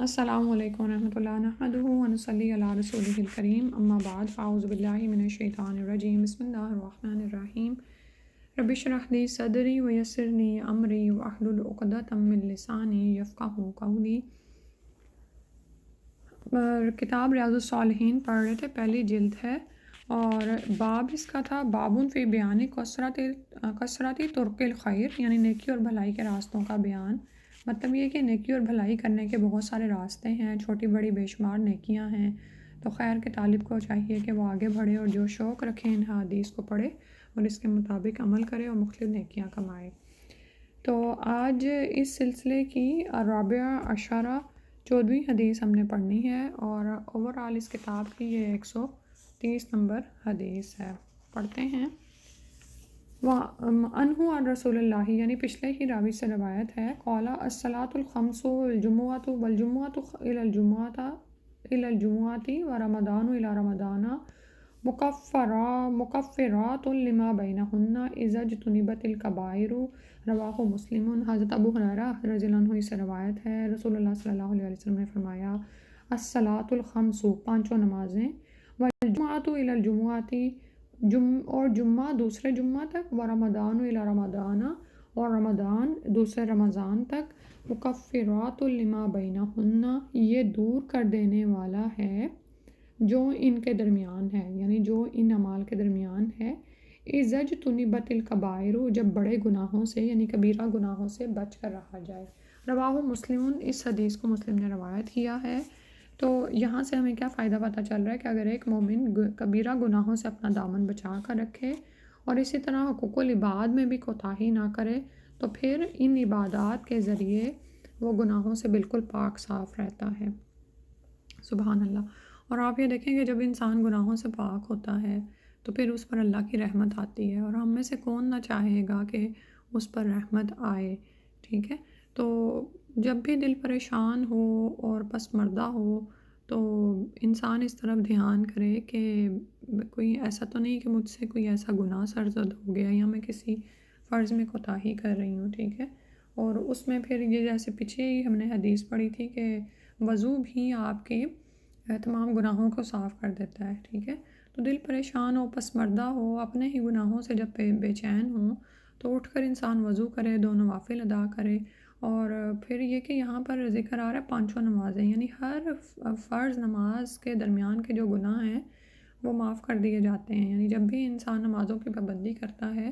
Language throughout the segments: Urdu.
السلام علیکم ورحمۃ اللہ نحمدہ ونصلی علی رسولہ الکریم اما بعد فاعوذ باللہ من الشیطان الرجیم بسم اللہ الرحمن الرحیم رب اشرح لی صدری ویسر لی امری واحلل عقدۃ من لسانی یفقہوا قولی۔ کتاب ریاض الصالحین پڑھ رہے تھے، پہلی جلد ہے اور باب اس کا تھا بابن فی بیان کثرت طرق الخیر، یعنی نیکی اور بھلائی کے راستوں کا بیان۔ مطلب یہ کہ نیکی اور بھلائی کرنے کے بہت سارے راستے ہیں، چھوٹی بڑی بے شمار نیکیاں ہیں، تو خیر کے طالب کو چاہیے کہ وہ آگے بڑھے اور جو شوق رکھے ان حدیث کو پڑھے اور اس کے مطابق عمل کرے اور مختلف نیکیاں کمائے۔ تو آج اس سلسلے کی رابعہ عشرہ 14ویں حدیث ہم نے پڑھنی ہے اور اوورآل اس کتاب کی یہ 130 نمبر حدیث ہے۔ پڑھتے ہیں۔ وَأَنْهُ عَنْ رسول اللہ، یعنی پچھلے ہی راوی سے روایت ہے، قال الصلاۃ الخمس والجمعۃ إلى الجمعۃ ورمضان إلى رمضان مکفرات لما بینہن اذا اجتنبت الکبائر، رواہ مسلم۔ حضرت ابو ہریرہ رضی اللہ عنہ سے روایت ہے، رسول اللہ صلی اللہ علیہ وسلم نے فرمایا الصلاۃ الخمس، پانچوں نمازیں، والجمعۃ إلى الجمعۃ، اور جمعہ دوسرے جمعہ تک، ورمضان إلى رمضان، اور رمضان دوسرے رمضان تک، مکفرات لما بینہن، یہ دور کر دینے والا ہے جو ان کے درمیان ہے، یعنی جو ان اعمال کے درمیان ہے۔ اذا اجتنبت الکبائر، جب بڑے گناہوں سے یعنی کبیرہ گناہوں سے بچ کر رہا جائے۔ رواہ مسلم، اس حدیث کو مسلم نے روایت کیا ہے۔ تو یہاں سے ہمیں کیا فائدہ پتہ چل رہا ہے کہ اگر ایک مومن کبیرہ گناہوں سے اپنا دامن بچا کر رکھے اور اسی طرح حقوق العباد میں بھی کوتاہی نہ کرے، تو پھر ان عبادات کے ذریعے وہ گناہوں سے بالکل پاک صاف رہتا ہے۔ سبحان اللہ۔ اور آپ یہ دیکھیں کہ جب انسان گناہوں سے پاک ہوتا ہے تو پھر اس پر اللہ کی رحمت آتی ہے، اور ہم میں سے کون نہ چاہے گا کہ اس پر رحمت آئے، ٹھیک ہے۔ تو جب بھی دل پریشان ہو اور پسماردہ ہو تو انسان اس طرف دھیان کرے کہ کوئی ایسا تو نہیں کہ مجھ سے کوئی ایسا گناہ سرزد ہو گیا یا میں کسی فرض میں کوتاہی کر رہی ہوں، ٹھیک ہے۔ اور اس میں پھر یہ جیسے پیچھے ہی ہم نے حدیث پڑھی تھی کہ وضو بھی آپ کے تمام گناہوں کو صاف کر دیتا ہے، ٹھیک ہے۔ تو دل پریشان ہو، پسماردہ ہو، اپنے ہی گناہوں سے جب بے چین ہوں تو اٹھ کر انسان وضو کرے، دو نوافل ادا کرے، اور پھر یہ کہ یہاں پر ذکر آ رہا ہے پانچوں نمازیں، یعنی ہر فرض نماز کے درمیان کے جو گناہ ہیں وہ معاف کر دیے جاتے ہیں۔ یعنی جب بھی انسان نمازوں کی پابندی کرتا ہے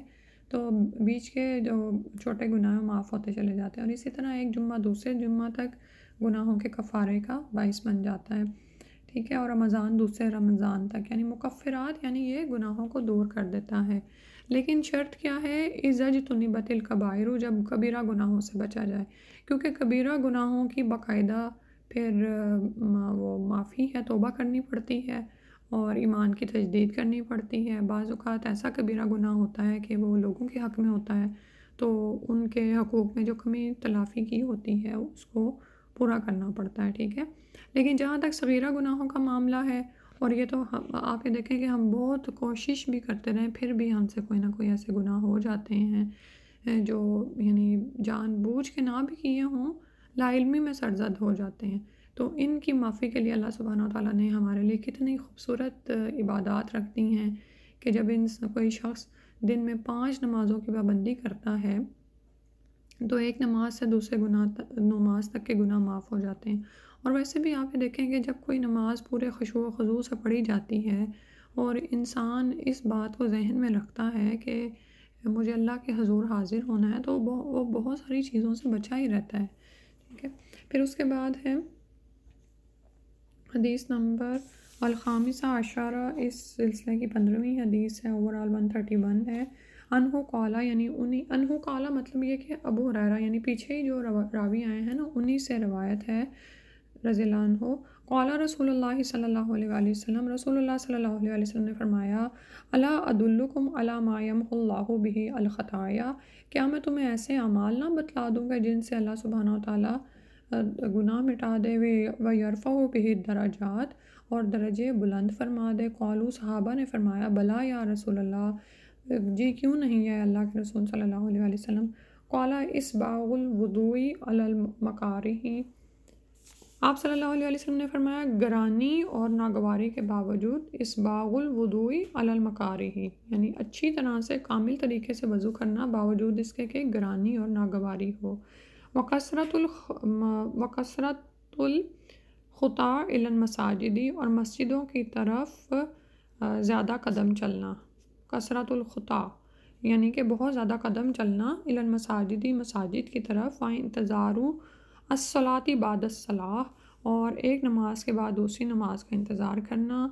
تو بیچ کے جو چھوٹے گناہ معاف ہوتے چلے جاتے ہیں، اور اسی طرح ایک جمعہ دوسرے جمعہ تک گناہوں کے کفارے کا باعث بن جاتا ہے، ٹھیک ہے۔ اور رمضان دوسرے رمضان تک، یعنی مکفرات، یعنی یہ گناہوں کو دور کر دیتا ہے۔ لیکن شرط کیا ہے؟ اذا اجتنبت الکبائر، جب کبیرہ گناہوں سے بچا جائے، کیونکہ کبیرہ گناہوں کی باقاعدہ پھر وہ معافی ہے، توبہ کرنی پڑتی ہے اور ایمان کی تجدید کرنی پڑتی ہے۔ بعض اوقات ایسا کبیرہ گناہ ہوتا ہے کہ وہ لوگوں کے حق میں ہوتا ہے، تو ان کے حقوق میں جو کمی تلافی کی ہوتی ہے اس کو پورا کرنا پڑتا ہے، ٹھیک ہے۔ لیکن جہاں تک صغیرہ گناہوں کا معاملہ ہے، اور یہ تو آپ یہ دیکھیں کہ ہم بہت کوشش بھی کرتے رہیں پھر بھی ہم سے کوئی نہ کوئی ایسے گناہ ہو جاتے ہیں جو یعنی جان بوجھ کے نہ بھی کیے ہوں، لا علمی میں سرزد ہو جاتے ہیں۔ تو ان کی معافی کے لیے اللہ سبحانہ وتعالیٰ نے ہمارے لیے کتنی خوبصورت عبادات رکھ دی ہیں کہ جب کوئی شخص دن میں 5 نمازوں کی پابندی کرتا ہے تو ایک نماز سے دوسرے نماز تک کے گناہ معاف ہو جاتے ہیں۔ اور ویسے بھی آپ یہ دیکھیں کہ جب کوئی نماز پورے خشوع و خضوع سے پڑھی جاتی ہے اور انسان اس بات کو ذہن میں رکھتا ہے کہ مجھے اللہ کے حضور حاضر ہونا ہے، تو وہ بہت ساری چیزوں سے بچا ہی رہتا ہے، ٹھیک ہے۔ پھر اس کے بعد ہے حدیث نمبر الخامسہ عشرہ، اس سلسلے کی 15ویں حدیث ہے، اوورآل 131 ہے۔ انہو قالا، یعنی انہو قالا مطلب یہ کہ ابو ہریرہ، یعنی پیچھے ہی جو راوی آئے ہیں نا انہی سے روایت ہے رضی اللہ عنہ۔ قال رسول اللہ صلی اللہ علیہ وآلہ وسلم، رسول اللہ صلی اللہ علیہ وآلہ وسلم نے فرمایا الا ادلکم علی ما یمحو اللہ بہ الخطایا، کیا میں تمہیں ایسے اعمال نہ بتلا دوں گا جن سے اللہ سبحانہ وتعالیٰ گناہ مٹا دے، ویرفع بہ الدرجات، اور درجے بلند فرما دے۔ قالوا، صحابہ نے فرمایا بلا یا رسول اللہ، جی کیوں نہیں ہے اللہ کے رسول صلی اللہ علیہ وآلہ وسلم۔ قال اسباغ الوضوء علی المکارہ، آپ صلی اللہ علیہ وسلم نے فرمایا گرانی اور ناگواری کے باوجود اسباغ الوضوء علی المکارہ، یعنی اچھی طرح سے کامل طریقے سے وضو کرنا باوجود اس کے کہ گرانی اور ناگواری ہو، وکثرت الخطا الی المساجد، اور مسجدوں کی طرف زیادہ قدم چلنا، کثرت الخطا یعنی کہ بہت زیادہ قدم چلنا، الی المساجد مساجد کی طرف، انتظار الصلاۃ بعد الصلاۃ، اور ایک نماز کے بعد دوسری نماز کا انتظار کرنا،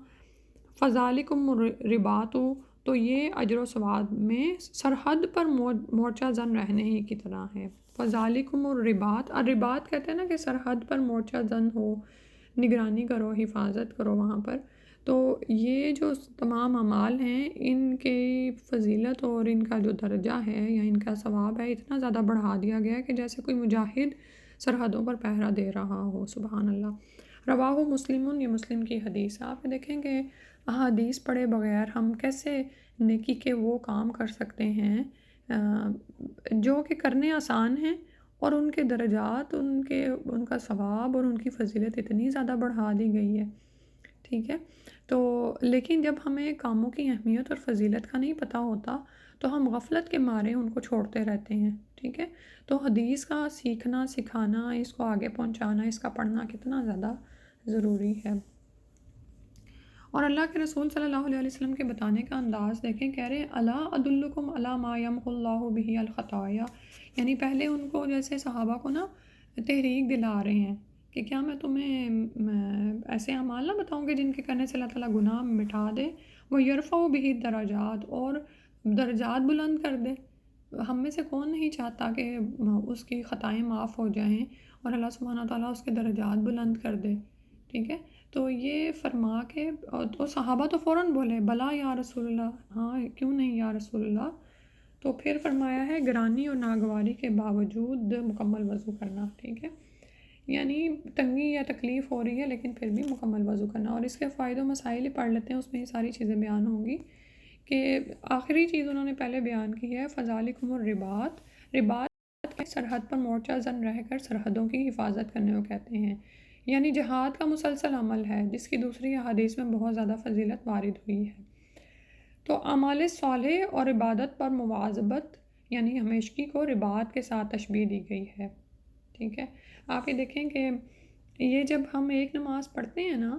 فذالکم الرباط، تو یہ اجر و ثواب میں سرحد پر مورچہ زن رہنے ہی کی طرح ہے۔ فذالکم الرباط، الرباط کہتے ہیں نا کہ سرحد پر مورچہ زن ہو، نگرانی کرو، حفاظت کرو وہاں پر۔ تو یہ جو تمام اعمال ہیں ان کی فضیلت اور ان کا جو درجہ ہے یا ان کا ثواب ہے اتنا زیادہ بڑھا دیا گیا ہے کہ جیسے کوئی مجاہد سرحدوں پر پہرا دے رہا ہو، سبحان اللہ۔ رواہ مسلم، یہ مسلم کی حدیث ہے۔ آپ دیکھیں کہ احادیث پڑھے بغیر ہم کیسے نیکی کے وہ کام کر سکتے ہیں جو کہ کرنے آسان ہیں، اور ان کے درجات، ان کا ثواب اور ان کی فضیلت اتنی زیادہ بڑھا دی گئی ہے، ٹھیک ہے۔ تو لیکن جب ہمیں کاموں کی اہمیت اور فضیلت کا نہیں پتہ ہوتا تو ہم غفلت کے مارے ان کو چھوڑتے رہتے ہیں، ٹھیک ہے۔ تو حدیث کا سیکھنا، سکھانا، اس کو آگے پہنچانا، اس کا پڑھنا کتنا زیادہ ضروری ہے۔ اور اللہ کے رسول صلی اللہ علیہ وسلم کے بتانے کا انداز دیکھیں، کہہ رہے ہیں الا ادلکم علی ما یمحو اللہ بہ الخطایا، یعنی پہلے ان کو جیسے صحابہ کو نا تحریک دلا رہے ہیں کہ کیا میں تمہیں ایسے اعمال نہ بتاؤں گے جن کے کرنے سے اللہ تعالیٰ گناہ مٹا دے، وہ یرفع بہ درجات، اور درجات بلند کر دے۔ ہم میں سے کون نہیں چاہتا کہ اس کی خطائیں معاف ہو جائیں اور اللہ سبحانہ تعالیٰ اس کے درجات بلند کر دے، ٹھیک ہے۔ تو یہ فرما کے تو صحابہ تو فوراً بولے بلا یا رسول اللہ، ہاں کیوں نہیں یا رسول اللہ۔ تو پھر فرمایا ہے گرانی اور ناگواری کے باوجود مکمل وضو کرنا، ٹھیک ہے، یعنی تنگی یا تکلیف ہو رہی ہے لیکن پھر بھی مکمل وضو کرنا۔ اور اس کے فائدے و مسائل ہی پڑھ لیتے ہیں، اس میں یہ ساری چیزیں بیان ہوں گی کہ آخری چیز انہوں نے پہلے بیان کی ہے فذالکم الرباط، رباط سرحد پر مورچہ زن رہ کر سرحدوں کی حفاظت کرنے کو کہتے ہیں، یعنی جہاد کا مسلسل عمل ہے جس کی دوسری احادیث میں بہت زیادہ فضیلت وارد ہوئی ہے۔ تو اعمال صالح اور عبادت پر مواظبت یعنی ہمیشگی کو رباط کے ساتھ تشبیہ دی گئی ہے، ٹھیک ہے۔ آپ یہ دیکھیں کہ یہ جب ہم ایک نماز پڑھتے ہیں نا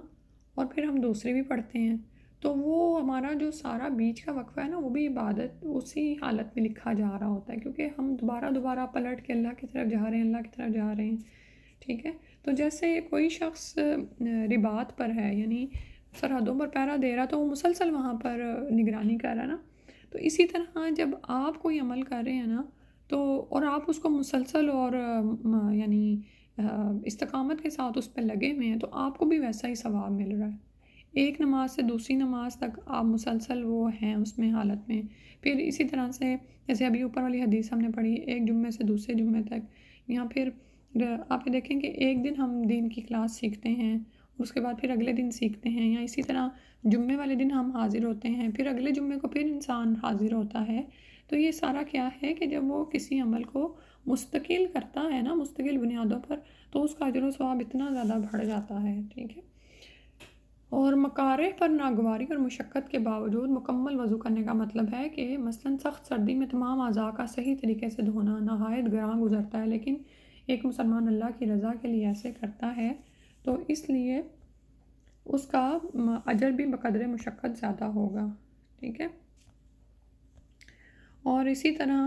اور پھر ہم دوسری بھی پڑھتے ہیں تو وہ ہمارا جو سارا بیچ کا وقفہ ہے نا وہ بھی عبادت اسی حالت میں لکھا جا رہا ہوتا ہے، کیونکہ ہم دوبارہ پلٹ کے اللہ کی طرف جا رہے ہیں، اللہ کی طرف جا رہے ہیں، ٹھیک ہے۔ تو جیسے کوئی شخص رباط پر ہے یعنی سرحدوں پر پہرا دے رہا تو وہ مسلسل وہاں پر نگرانی کر رہا ہے نا، تو اسی طرح جب آپ کوئی عمل کر رہے ہیں نا تو اور آپ اس کو مسلسل اور یعنی استقامت کے ساتھ اس پہ لگے ہوئے ہیں تو آپ کو بھی ویسا ہی ثواب مل رہا ہے۔ ایک نماز سے دوسری نماز تک آپ مسلسل وہ ہیں اس میں حالت میں، پھر اسی طرح سے جیسے ابھی اوپر والی حدیث ہم نے پڑھی ایک جمعے سے دوسرے جمعے تک، یہاں پھر آپ یہ دیکھیں کہ ایک دن ہم دین کی کلاس سیکھتے ہیں، اس کے بعد پھر اگلے دن سیکھتے ہیں، یا اسی طرح جمعے والے دن ہم حاضر ہوتے ہیں، پھر اگلے جمعے کو پھر انسان حاضر ہوتا ہے۔ تو یہ سارا کیا ہے کہ جب وہ کسی عمل کو مستقل کرتا ہے نا، مستقل بنیادوں پر، تو اس کا اجر و ثواب اتنا زیادہ بڑھ جاتا ہے، ٹھیک ہے۔ اور مکارہ پر ناگواری اور مشقت کے باوجود مکمل وضو کرنے کا مطلب ہے کہ مثلاً سخت سردی میں تمام اعضاء کا صحیح طریقے سے دھونا نہایت گراں گزرتا ہے، لیکن ایک مسلمان اللہ کی رضا کے لیے ایسے کرتا ہے تو اس لیے اس کا اجر بھی بقدر مشقت زیادہ ہوگا، ٹھیک ہے۔ اور اسی طرح